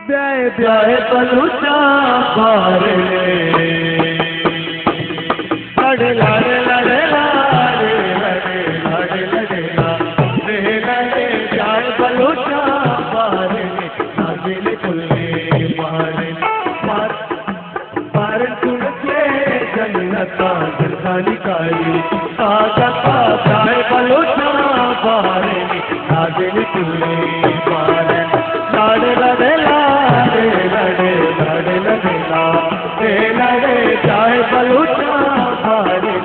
ब्याह ब्याह बलूचा बारे लड़े लड़े लड़े लड़े लड़े लड़े लड़े लड़े लड़े ब्याह बलूचा बारे नाजिल कुल्ले बारे बारे सुन के जन्नता जरखानी काई ताजा का ब्याह बलूचा बारे नाजिल कुल्ले बारे लड़े लड़े लड़े लड़े लड़े लड़े लड़े लड़े चाहे बलूचा बारे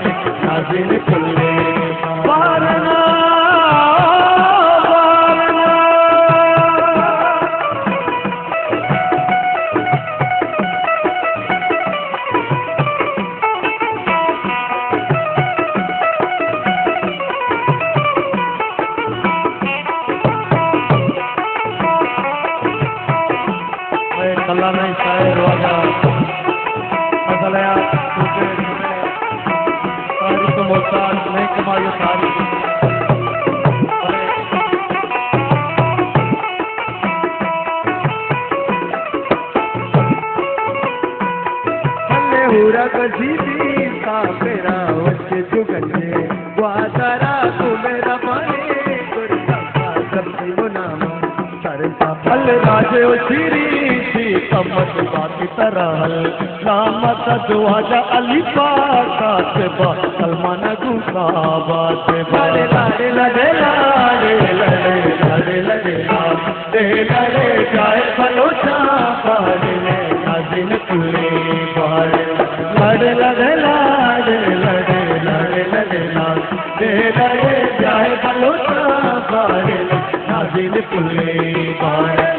नाजिल कुल्ले बारना कल्ला नहीं शायर वाला मसला सारी तो मोहताज नहीं कमाई सारी हल्ले हुरा कजीबी का मेरा वच्चे जुगने वादारा तू मेरा माने गुरता सबसे मुनामा सरसा फल राजे उसीरी कमत बाकी तरह नामत दुआजा अली पाका से बा सलमान गुसा बात लड़े लड़े लड़े लड़े लड़े लड़े लड़े लड़े लड़े जाए बलूचा बारे नाजिल कुल्ले बारे लड़े लड़े लड़े लड़े लड़े लड़े लड़े लड़े जाए बलूचा बारे नाजिल कुल्ले बारे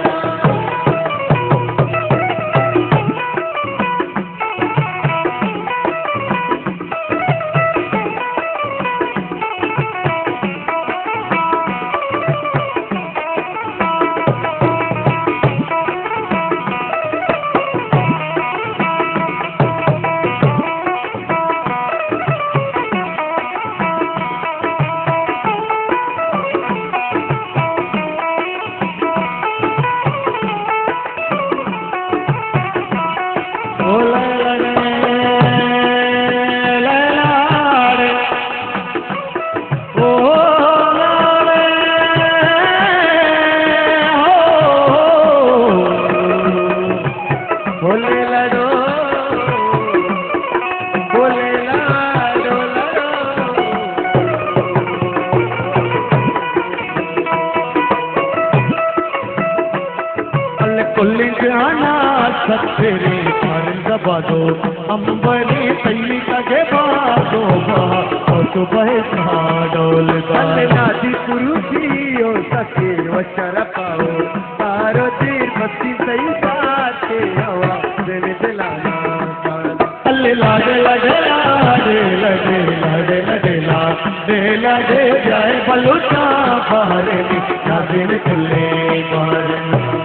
सत्तेरे पर जबादो अंबरी तैली तगे बादो और सुबह डोल नादी पुरुषी ओ सके वचर पाओ तारो तीर बस्ती सही बाते हवा दिल दिलाना अल्ले लाडे लाडे लाडे लडे लाडे लडे लाडे लडे जाए बलूचा बारे नाजिल कुल्ले बारे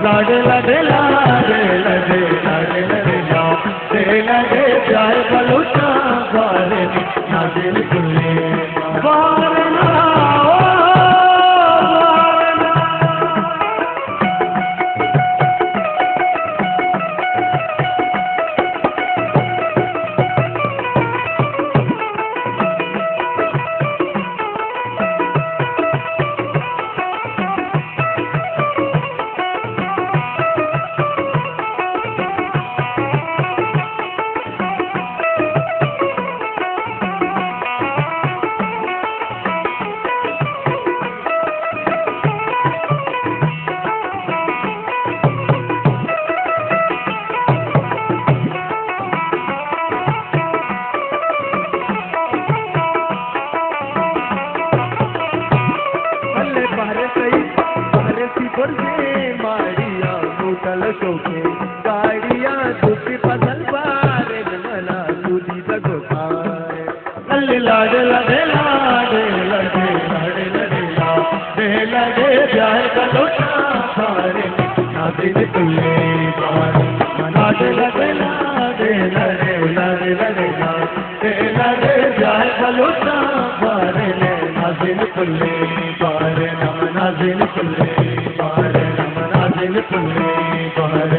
लाडे लाडे लाडे लडे लाडे लडे लाडे लडे जाए बलूचा बारे नाजिल कुल्ले बारे शोके गाड़िया दुखी पसल बारे मला तुझी जगो लड़े लाडे लाडे लाडे लड़े लाडे लड़े लाडे लड़े जाए बलूचा बारे नाजिल कुल्ले बारे लाडे लाडे लाडे लड़े लाडे लड़े लाडे लड़े जाए बलूचा बारे नाजिल कुल्ले बारे नाजिल कुल्ले बारे नाजिल कुल्ले बारे